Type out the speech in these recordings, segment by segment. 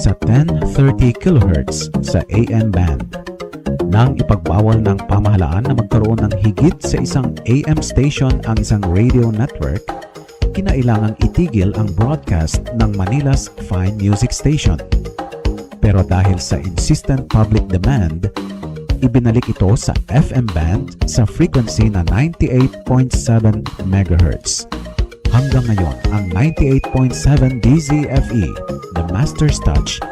sa 1030 kHz sa AM band. Nang ipagbawal ng pamahalaan na magkaroon ng higit sa isang AM station ang isang radio network, kinailangang itigil ang broadcast ng Manila's Fine Music Station. Pero dahil sa insistent public demand, ibinalik ito sa FM band sa frequency na 98.7 MHz. Hanggang ngayon, ang 98.7 DZFE, The Master's Touch,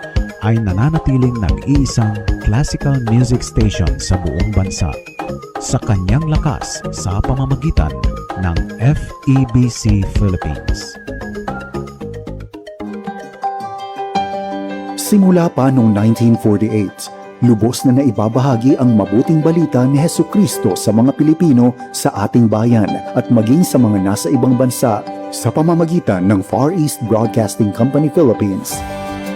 ay nananatiling nag-iisang classical music station sa buong bansa sa kanyang lakas sa pamamagitan ng FEBC Philippines. Simula pa noong 1948, lubos na naibabahagi ang mabuting balita ni Hesukristo sa mga Pilipino sa ating bayan at maging sa mga nasa ibang bansa sa pamamagitan ng Far East Broadcasting Company Philippines.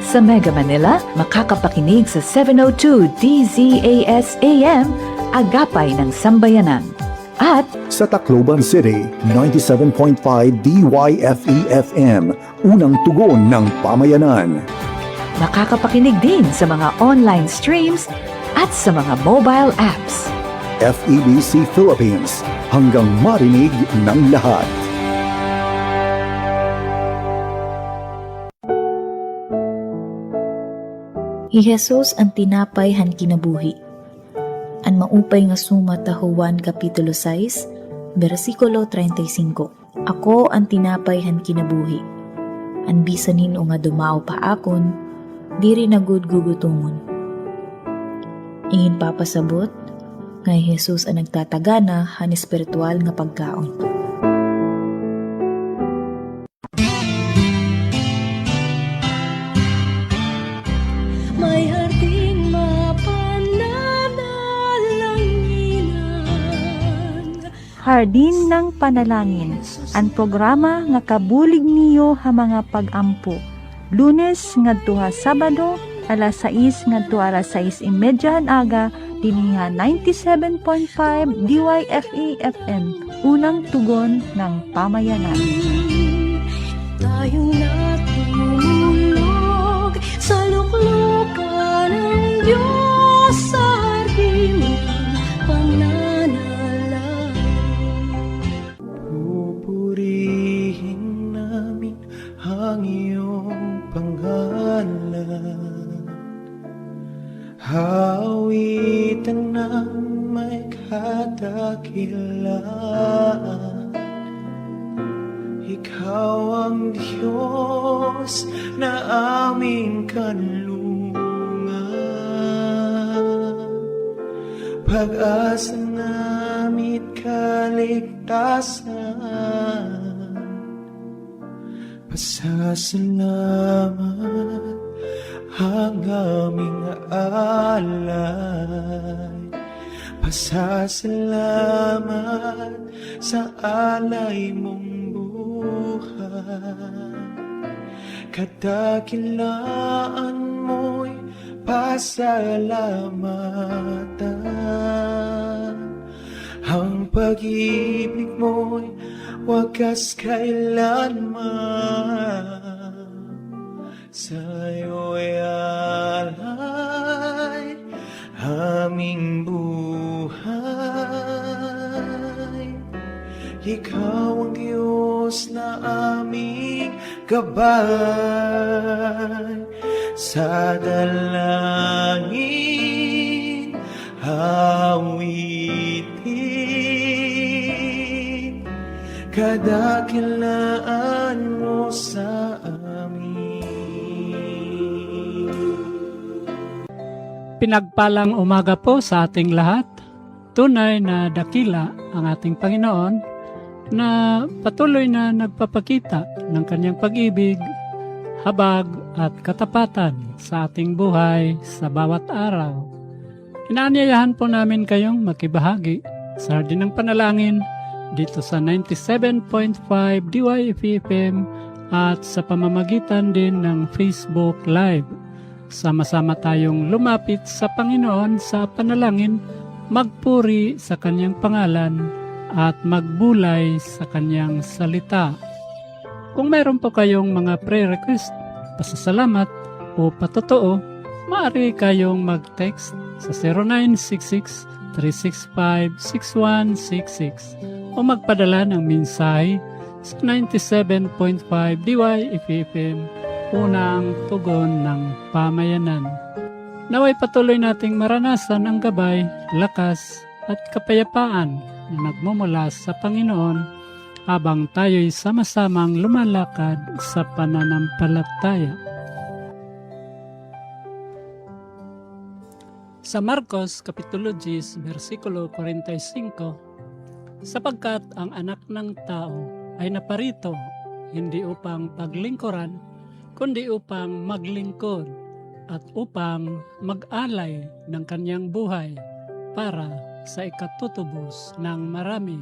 Sa Mega Manila, makakapakinig sa 702 DZAS AM, Agapay ng Sambayanan. At sa Tacloban City, 97.5 DYFE FM, unang tugon ng pamayanan. makakapakinig din sa mga online streams at sa mga mobile apps. FEBC Philippines, hanggang marinig ng lahat. I Jesus ang tinapay han kinabuhi. An maupay nga suma ta Juan Kapitulo 6, versikulo 35. Ako ang tinapay han kinabuhi. An bisanin o nga dumao pa akon, diri na gud gugutungon. Ingin papasabot, ngay Jesus ang nagtatagana han espiritual nga pagkaon. Hardin ng Panalangin, ang programa nga kabulig niyo ha mga pag-ampo. Lunes ngadto ha Sabado, alas 6 ngadto alas 6:30 aga, dinhi 97.5 DYFE FM, unang tugon ng pamayanan. Tayong natulog sa luklukan ng Diyos sa hardin ng Pupurihin namin ang iyong pangalan, hawitan ng may kadakilaan. Ikaw ang Diyos na aming kanlungan, pag-asa namit kaligtasan. Pasasalamat ang aming alay, pasasalamat sa alay mong kadakilaan mo'y pasalamatan. Ang pag-ibig mo'y wagas kailanman. Sa'yo'y alay aming buhay. Ikaw ang Diyos na aming gabay, sa dalangin awitin, kadakilaan mo sa amin. Pinagpalang umaga po sa ating lahat. Tunay na dakila ang ating Panginoon na patuloy na nagpapakita ng kanyang pag-ibig, habag at katapatan sa ating buhay sa bawat araw. Inaanyayahan po namin kayong makibahagi sa Hardin ng Panalangin dito sa 97.5 DYFM at sa pamamagitan din ng Facebook Live. Sama-sama tayong lumapit sa Panginoon sa panalangin, magpuri sa kanyang pangalan at magbulay sa kanyang salita. Kung mayroon po kayong mga prayer request, pasasalamat, o patotoo, maaari kayong mag-text sa 0966-365-6166 o magpadala ng mensahe sa 97.5 DYFM, unang tugon ng pamayanan. Naway patuloy nating maranasan ang gabay, lakas at kapayapaan na nagmumula sa Panginoon habang tayo'y sama-samang lumalakad sa pananampalataya. Sa Marcos Kapitulo 10, versikulo 45, sapagkat ang anak ng tao ay naparito hindi upang paglingkuran, kundi upang maglingkod at upang mag-alay ng kanyang buhay para sa ikatutubos ng marami.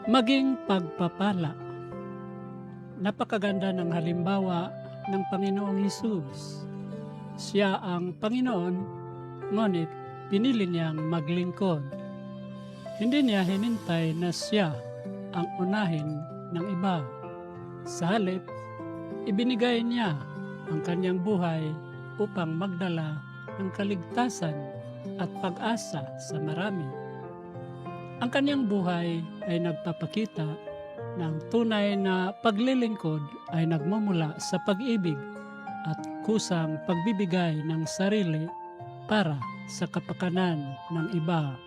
Maging pagpapala. Napakaganda ng halimbawa ng Panginoong Hesus. Siya ang Panginoon, ngunit pinili niyang maglingkod. Hindi niya hinintay na siya ang unahin ng iba. Sa halip, ibinigay niya ang kanyang buhay upang magdala ng kaligtasan at pag-asa sa marami. Ang kanyang buhay ay nagpapakita ng tunay na paglilingkod ay nagmumula sa pag-ibig at kusang pagbibigay ng sarili para sa kapakanan ng iba.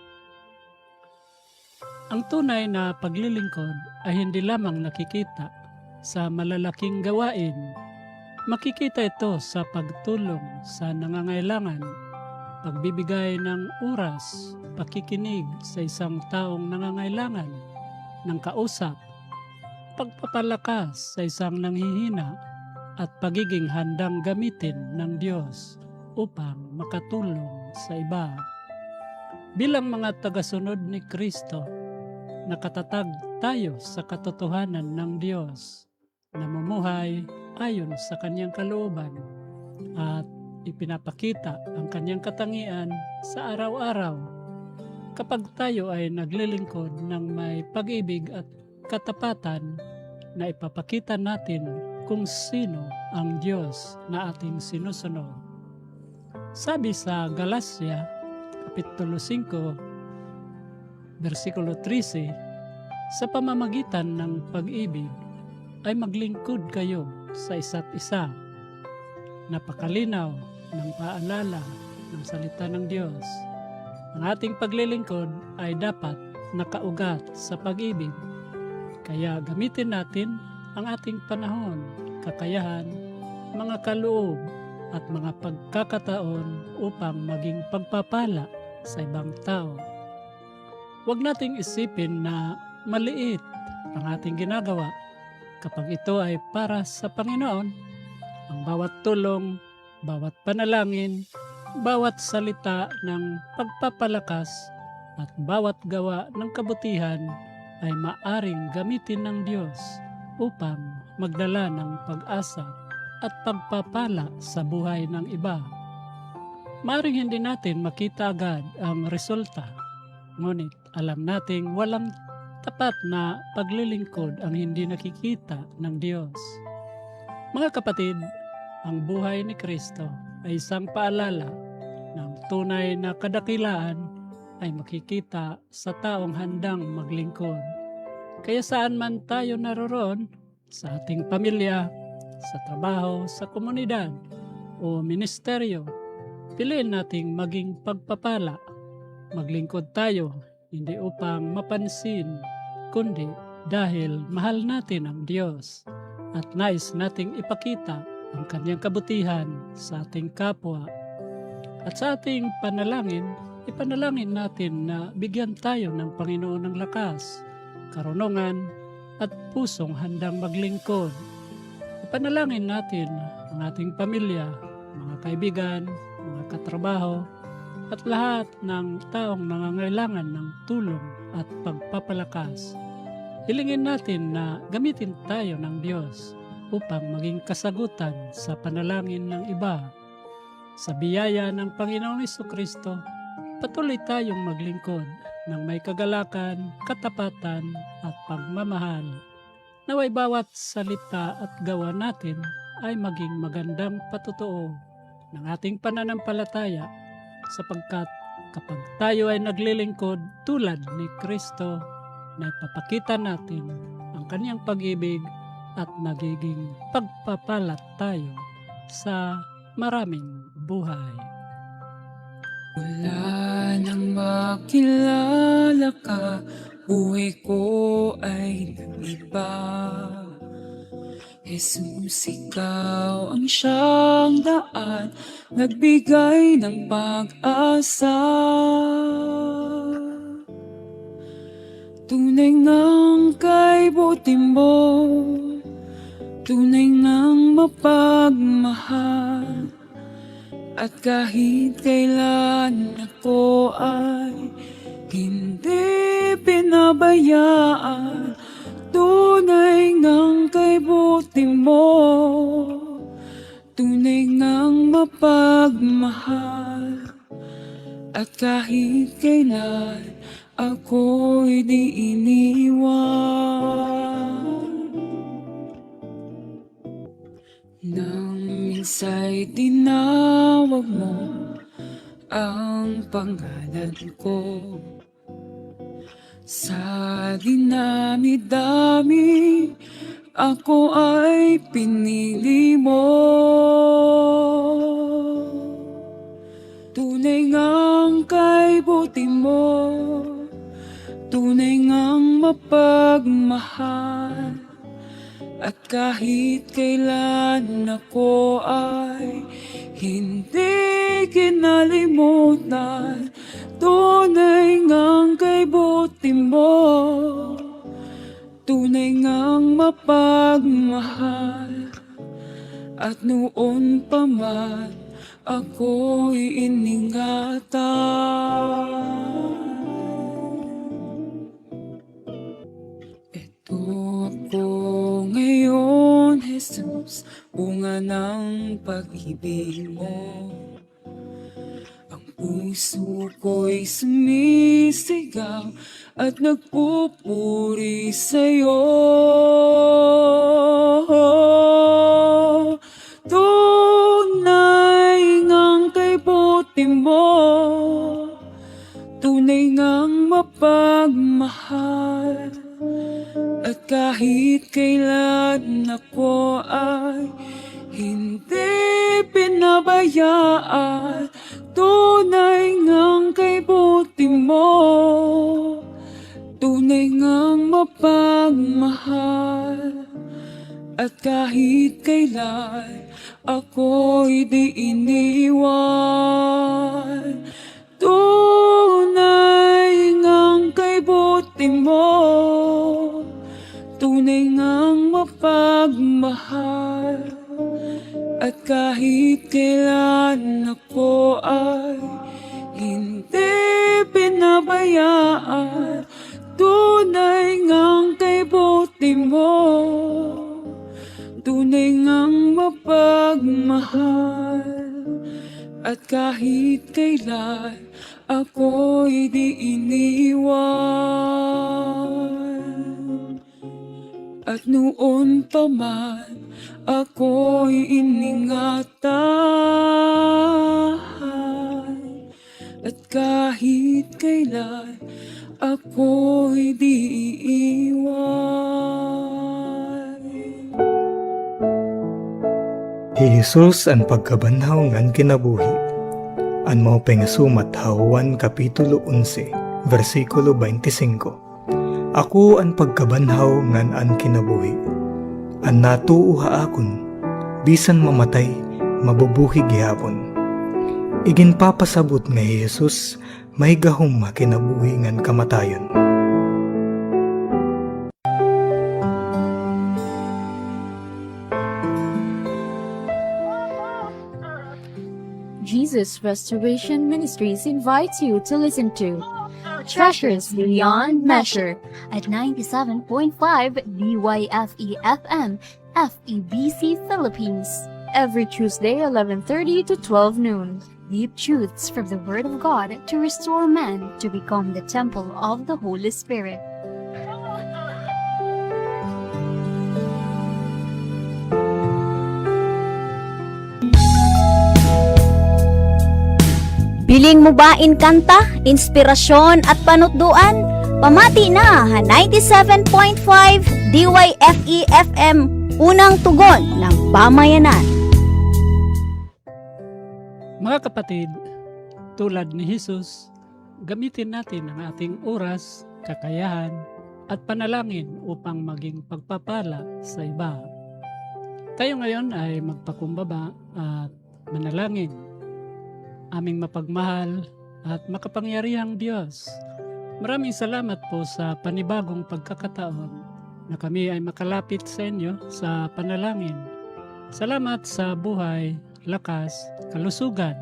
Ang tunay na paglilingkod ay hindi lamang nakikita sa malalaking gawain. Makikita ito sa pagtulong sa nangangailangan, pagbibigay ng oras, pakikinig sa isang taong nangangailangan, ng kausap, pagpapalakas sa isang nanghihina, at pagiging handang gamitin ng Diyos upang makatulong sa iba. Bilang mga tagasunod ni Kristo, nakatatag tayo sa katotohanan ng Diyos, namumuhay ayon sa kanyang kalooban at ipinapakita ang kanyang katangian sa araw-araw. Kapag tayo ay naglilingkod ng may pag-ibig at katapatan, na ipapakita natin kung sino ang Diyos na ating sinusunod. Sabi sa Galacia, Kapitulo 5, versikulo 13, sa pamamagitan ng pag-ibig ay maglingkod kayo sa isa't isa. Napakalinaw ng paalala ng salita ng Diyos. Ang ating paglilingkod ay dapat nakaugat sa pag-ibig. Kaya gamitin natin ang ating panahon, kakayahan, mga kaloob at mga pagkakataon upang maging pagpapala sa ibang tao. Huwag nating isipin na maliit ang ating ginagawa kapag ito ay para sa Panginoon. Ang bawat tulong, bawat panalangin, bawat salita ng pagpapalakas at bawat gawa ng kabutihan ay maaring gamitin ng Diyos upang magdala ng pag-asa at pagpapala sa buhay ng iba. Maaring hindi natin makita agad ang resulta, ngunit alam nating walang tapat na paglilingkod ang hindi nakikita ng Diyos. Mga kapatid, ang buhay ni Kristo ay isang paalala ng tunay na kadakilaan ay makikita sa taong handang maglingkod. Kaya saan man tayo naroroon, sa ating pamilya, sa trabaho, sa komunidad o ministeryo, piliin nating maging pagpapala. Maglingkod tayo, hindi upang mapansin, kundi dahil mahal natin ang Diyos at nais nating ipakita ang kanyang kabutihan sa ating kapwa. At sa ating panalangin, ipanalangin natin na bigyan tayo ng Panginoon ng lakas, karunungan at pusong handang maglingkod. Ipanalangin natin ang ating pamilya, mga kaibigan, mga katrabaho, at lahat ng taong nangangailangan ng tulong at pagpapalakas. Hilingin natin na gamitin tayo ng Diyos upang maging kasagutan sa panalangin ng iba. Sa biyaya ng Panginoong Jesucristo, patuloy tayong maglingkod ng may kagalakan, katapatan at pagmamahal. Naway bawat salita at gawa natin ay maging magandang patotoo ng ating pananampalataya sapagkat kapag tayo ay naglilingkod tulad ni Kristo, na ipapakita natin ang kanyang pag-ibig at nagiging pagpapalat tayo sa maraming buhay. Wala nang makilala ka, buhay ko ay nag-iba. Jesus, ikaw ang siyang daan, nagbigay ng pag-asa. Tunay ngang kay buti mo, tunay ngang mapagmahal, at kahit kailan ako ay hindi pinabayaan. Tunay ngang kay buti mo, tunay ngang mapagmahal, at kahit kailan ako'y di iniwan. Nang minsa'y tinawag mo ang pangalan ko, sa dinami-dami ako ay pinili mo. Tunay ngang kay buti mo, tunay ngang mapagmahal, at kahit kailan ako ay hindi kinalimutan. Tunay ngang kay buti mo, tunay ngang mapagmahal, at noon pa man ako'y iningatan. Ito ako ngayon, Jesus, bunga ng pag-ibig mo. Ang puso ko'y sumisigaw at nagpupuri sa'yo. Tunay ngang kay buti mo, tunay ngang mapagmahal, at kahit kailan ako ay hindi pinabayaan. Tunay ngang kay buti mo, tunay ngang mapagmahal, at kahit kailan ako'y di iniwan. Tunay ngang kay buti mo, tunay ngang mapagmahal, at kahit kailan ako ay hindi pinabayaan. Tunay ngang kay buti mo, tunay ngang mapagmahal, at kahit kailan ako'y di iniwan. At noon pa man ako'y iningatan, at kahit kailan ako'y di iiwan. Jesus ang pagkabanhaw ngan kinabuhi. An mao pengasumat Juan Kapitulo 11, versikulo 25. Ako ang pagkabanhaw ngan an kinabuhi. An natuuha akon, bisan mamatay, mabubuhi gihapon. Iginpapasabot nga Jesus, may gahom makinabuhi ngan kamatayon. Jesus Restoration Ministries invites you to listen to Treasures Beyond Measure at 97.5 DYFE FM, FEBC Philippines. Every Tuesday, 11:30 to 12 noon. Deep truths from the Word of God to restore man to become the temple of the Holy Spirit. Biling mo ba in kanta, inspirasyon at panutduan? Pamati na ha 97.5 DYFE FM, unang tugon ng pamayanan. Mga kapatid, tulad ni Jesus, gamitin natin ang ating oras, kakayahan, at panalangin upang maging pagpapala sa iba. Tayo ngayon ay magpakumbaba at manalangin. Aming mapagmahal at makapangyarihang Diyos, maraming salamat po sa panibagong pagkakataon na kami ay makalapit sa inyo sa panalangin. Salamat sa buhay, lakas, kalusugan,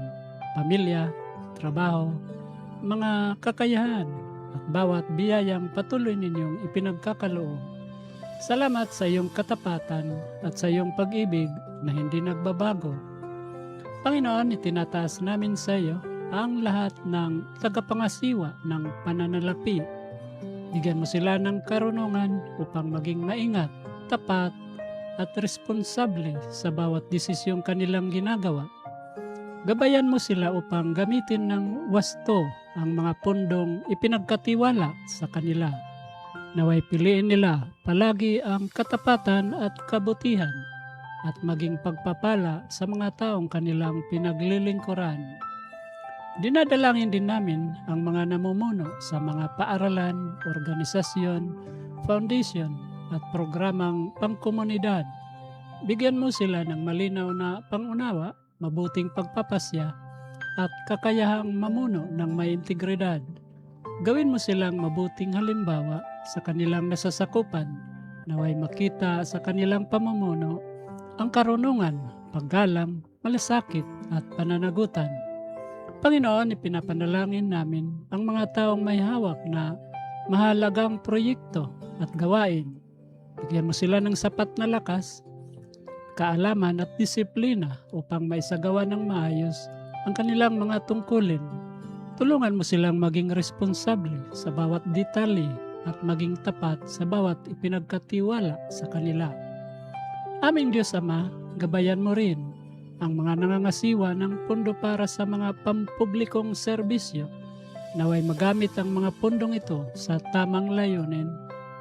pamilya, trabaho, mga kakayahan at bawat biyayang patuloy ninyong ipinagkakaloob. Salamat sa iyong katapatan at sa iyong pag-ibig na hindi nagbabago. Panginoon, itinataas namin sa iyo ang lahat ng tagapangasiwa ng pananalapi. Bigyan mo sila ng karunungan upang maging maingat, tapat, at responsable sa bawat desisyong kanilang ginagawa. Gabayan mo sila upang gamitin ng wasto ang mga pundong ipinagkatiwala sa kanila. Naway piliin nila palagi ang katapatan at kabutihan at maging pagpapala sa mga taong kanilang pinaglilingkuran. Dinadalangin din namin ang mga namumuno sa mga paaralan, organisasyon, foundation at programang pangkomunidad. Bigyan mo sila ng malinaw na pangunawa, mabuting pagpapasya at kakayahang mamuno ng may integridad. Gawin mo silang mabuting halimbawa sa kanilang nasasakupan, naway makita sa kanilang pamumuno ang karunungan, paggalang, malasakit at pananagutan. Panginoon, ipinapanalangin namin ang mga taong may hawak na mahalagang proyekto at gawain. Bigyan mo sila ng sapat na lakas, kaalaman at disiplina upang maisagawa ng maayos ang kanilang mga tungkulin. Tulungan mo silang maging responsable sa bawat detalye at maging tapat sa bawat ipinagkatiwala sa kanila. Aming Diyos Ama, gabayan mo rin ang mga nangangasiwa ng pondo para sa mga pampublikong serbisyo. Naway magamit ang mga pondong ito sa tamang layunin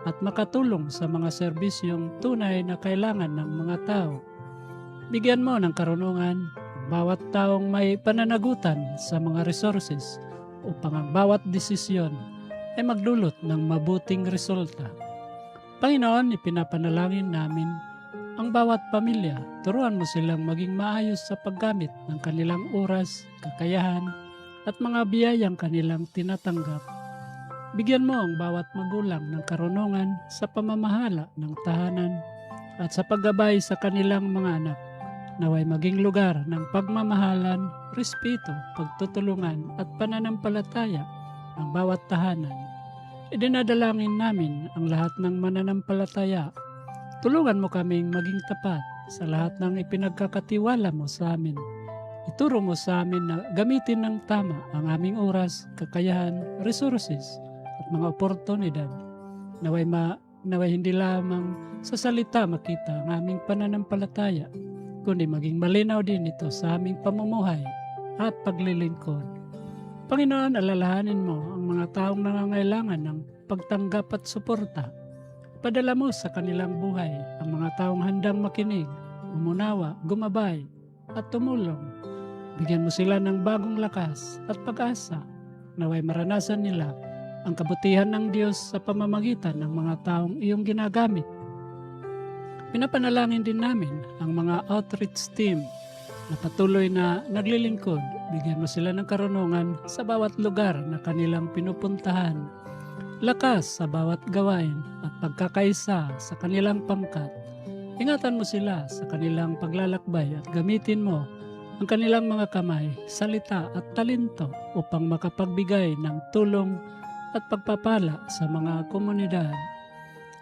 at makatulong sa mga serbisyong tunay na kailangan ng mga tao. Bigyan mo ng karunungan ang bawat taong may pananagutan sa mga resources upang ang bawat desisyon ay magdulot ng mabuting resulta. Panginoon, ipinapanalangin namin ang bawat pamilya. Turuan mo silang maging maayos sa paggamit ng kanilang oras, kakayahan, at mga biyayang kanilang tinatanggap. Bigyan mo ang bawat magulang ng karunungan sa pamamahala ng tahanan at sa paggabay sa kanilang mga anak. Naway maging lugar ng pagmamahalan, respeto, pagtutulungan at pananampalataya ang bawat tahanan. Idinadalangin namin ang lahat ng mananampalataya. Tulungan mo kaming maging tapat sa lahat ng ipinagkakatiwala mo sa amin. Ituro mo sa amin na gamitin ng tama ang aming oras, kakayahan, resources at mga oportunidad. Naway hindi lamang sa salita makita ang aming pananampalataya, kundi maging malinaw din ito sa aming pamumuhay at paglilingkod. Panginoon, alalahanin mo ang mga taong nangangailangan ng pagtanggap at suporta. Padala mo sa kanilang buhay ang mga taong handang makinig, umunawa, gumabay, at tumulong. Bigyan mo sila ng bagong lakas at pag-asa. Naway maranasan nila ang kabutihan ng Diyos sa pamamagitan ng mga taong iyong ginagamit. Pinapanalangin din namin ang mga outreach team na patuloy na naglilingkod. Bigyan mo sila ng karunungan sa bawat lugar na kanilang pinupuntahan, lakas sa bawat gawain at pagkakaisa sa kanilang pangkat. Ingatan mo sila sa kanilang paglalakbay at gamitin mo ang kanilang mga kamay, salita at talento upang makapagbigay ng tulong at pagpapala sa mga komunidad.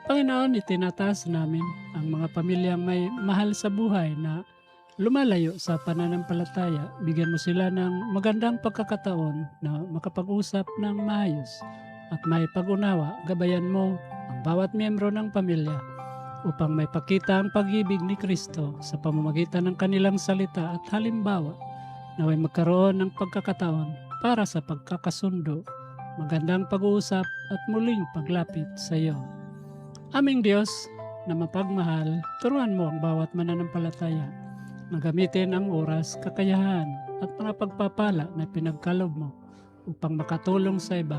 Panginoon, itinataas namin ang mga pamilyang may mahal sa buhay na lumalayo sa pananampalataya. Bigyan mo sila ng magandang pagkakataon na makapag-usap ng maayos at may pag-unawa. Gabayan mo ang bawat miyembro ng pamilya upang may pakita ang pag-ibig ni Kristo sa pamamagitan ng kanilang salita at halimbawa. Naway magkaroon ng pagkakataon para sa pagkakasundo, magandang pag-uusap at muling paglapit sa iyo. Aming Diyos na mapagmahal, turuan mo ang bawat mananampalataya na gamitin ang oras, kakayahan at mga pagpapala na pinagkaloob mo upang makatulong sa iba.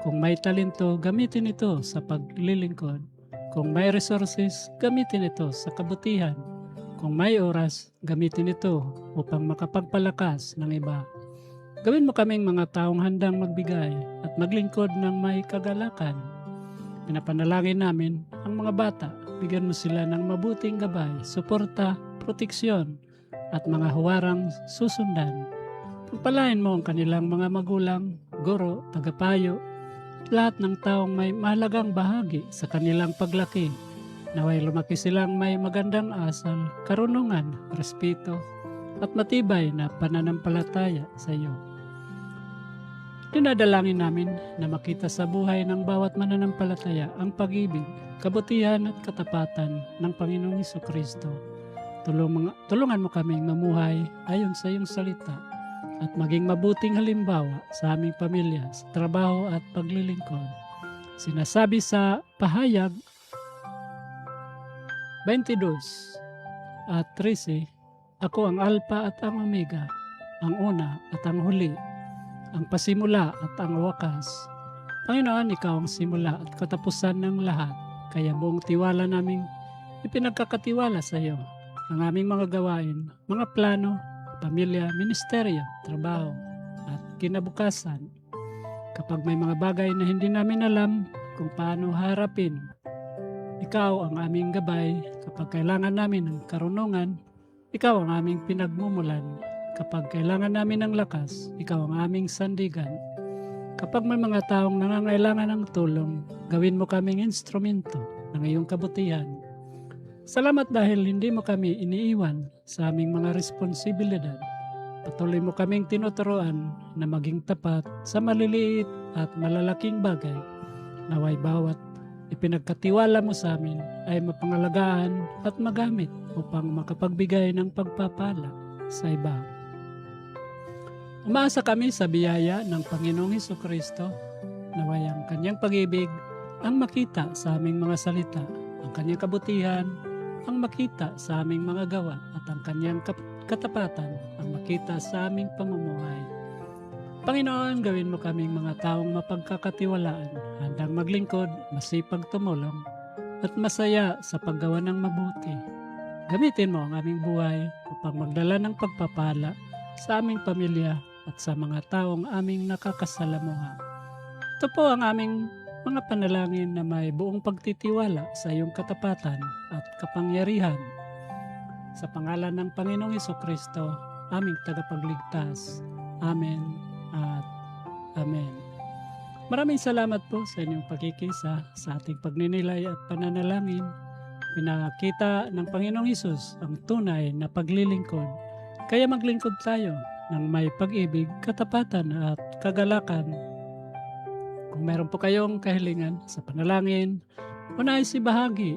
Kung may talento, gamitin ito sa paglilingkod. Kung may resources, gamitin ito sa kabutihan. Kung may oras, gamitin ito upang makapagpalakas ng iba. Gawin mo kaming mga taong handang magbigay at maglingkod ng may kagalakan. Pinapanalangin namin ang mga bata. Bigyan mo sila ng mabuting gabay, suporta, proteksyon at mga huwarang susundan. Pagpalain mo ang kanilang mga magulang, guro, tagapayo, at lahat ng taong may mahalagang bahagi sa kanilang paglaki. Naway lumaki silang may magandang asal, karunungan, respeto, at matibay na pananampalataya sa iyo. Dinadalangin namin na makita sa buhay ng bawat mananampalataya ang pag-ibig, kabutihan at katapatan ng Panginoong Hesukristo. Tulungan mo kaming mamuhay ayon sa iyong salita at maging mabuting halimbawa sa aming pamilya, sa trabaho at paglilingkod. Sinasabi sa Pahayag 22 at 13, Ako ang Alpha at ang Omega, ang una at ang huli, ang pasimula at ang wakas. Panginoon, Ikaw ang simula at katapusan ng lahat, kaya buong tiwala naming ipinagkakatiwala sa iyo ang aming mga gawain, mga plano, pamilya, ministeryo, trabaho, at kinabukasan. Kapag may mga bagay na hindi namin alam kung paano harapin, Ikaw ang aming gabay. Kapag kailangan namin ng karunungan, Ikaw ang aming pinagmumulan. Kapag kailangan namin ng lakas, Ikaw ang aming sandigan. Kapag may mga taong nangangailangan ng tulong, gawin mo kaming instrumento ng iyong kabutihan. Salamat dahil hindi mo kami iniiwan sa aming mga responsibilidad. Patuloy mo kaming tinuturuan na maging tapat sa maliliit at malalaking bagay. Naway bawat ipinagkatiwala mo sa amin ay mapangalagaan at magamit upang makapagbigay ng pagpapala sa iba. Umaasa kami sa biyaya ng Panginoong Hesukristo. Naway ang kanyang pag-ibig ang makita sa aming mga salita, ang kanyang kabutihan ang makita sa aming mga gawa, at ang kanyang katapatan ang makita sa aming pamumuhay. Panginoon, gawin mo kaming mga taong mapagkakatiwalaan, handang maglingkod, masipag tumulong, at masaya sa paggawa ng mabuti. Gamitin mo ang aming buhay upang magdala ng pagpapala sa aming pamilya at sa mga taong aming nakakasalamuha. Ito po ang aming mga panalangin na may buong pagtitiwala sa iyong katapatan at kapangyarihan. Sa pangalan ng Panginoong Hesukristo, aming tagapagligtas. Amen at Amen. Maraming salamat po sa inyong pagkikisa sa ating pagninilay at pananalangin. Pinakita ng Panginoong Hesus ang tunay na paglilingkod. Kaya maglingkod tayo ng may pag-ibig, katapatan at kagalakan. Kung meron po kayong kahilingan sa panalangin o nais ibahagi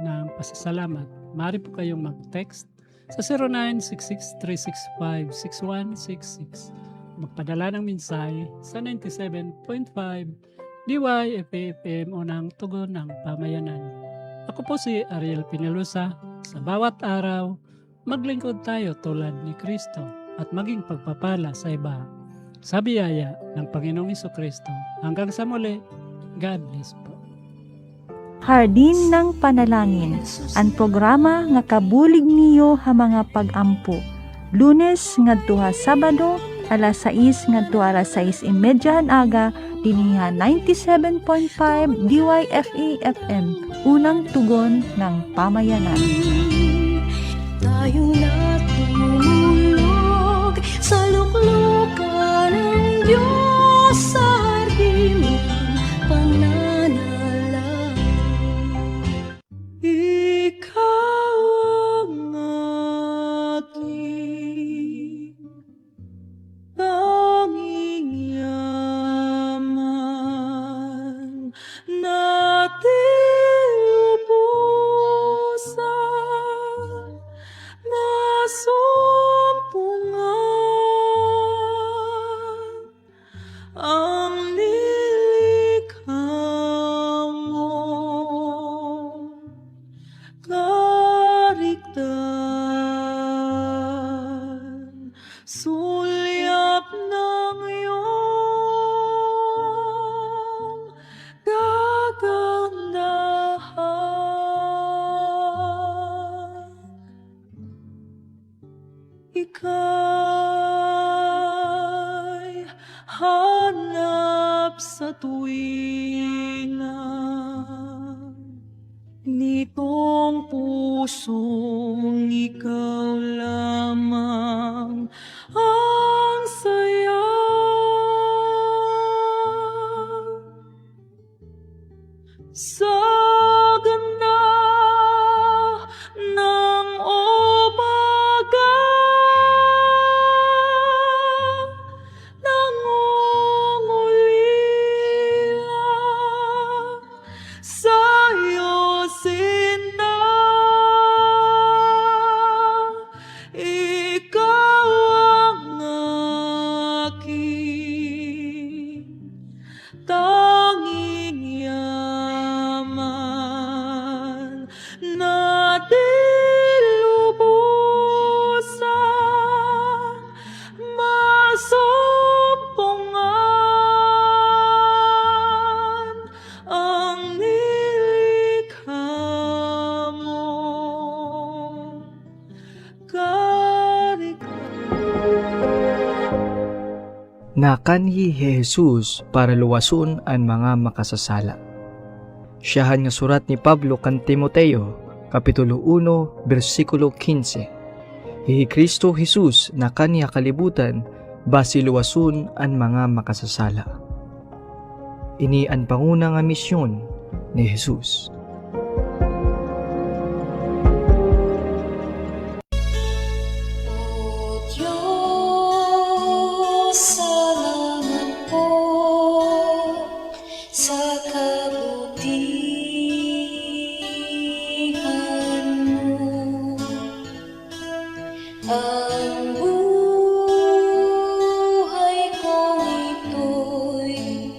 ng pasasalamat, maaari po kayong mag-text sa 0966-365-6166. Magpadala ng mensahe sa 97.5 DYFM unang tugon ng pamayanan. Ako po si Ariel Pinalusa. Sa bawat araw, maglingkod tayo tulad ni Kristo at maging pagpapala sa iba. Sa biyaya ng Panginoong Hesukristo. Hanggang sa muli, God bless po. Hardin ng Panalangin, ang programa nga kabulig niyo ha mga pag-ampo. Lunes ngadto ha Sabado, alas 6 ngadto alas 6:30 aga, dinhi 97.5 DYFE FM, unang tugon ng pamayanan. Tayo na tumulog sa luklukan ng Diyos sa hardin ng pananalangin. Ikaw ang aking tanging yaman, natin lubusan na sulyap ng iyong kagandahan. Ika'y hanap sa tuwina nitong pusong ikaw lamang ang saya. Sa ganda ng umaga, nangungulila sa'yo sinta. Ikaw ang aking tanging yaman na di lubusan masumpungan ang nilikha mo. Nakanhi Jesus para luwason ang mga makasasala. Siyahan nga surat ni Pablo kan Timoteo, Kapitulo 1, versikulo 15. Hihi Kristo Jesus na kaniya kalibutan, basi luwason ang mga makasasala. Ini ang panguna nga misyon ni Jesus. Diyos, salamat po sa kabutihan mo. Ang buhay kong ito'y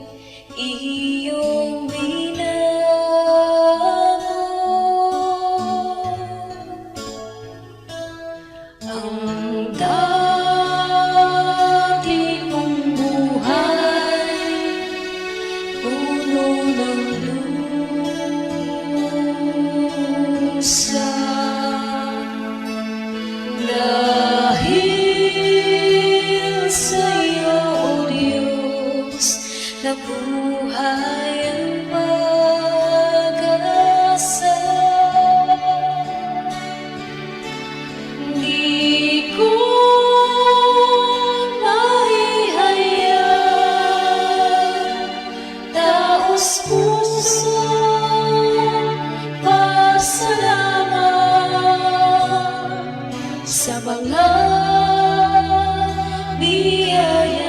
iyong binago. Ang dati kong buhay, puno ng lusa. Dahil sa'yo, O Diyos, nabuhay ang pag-asa. Di ko mahihayag, taos puso pasalamat sa mga biyaya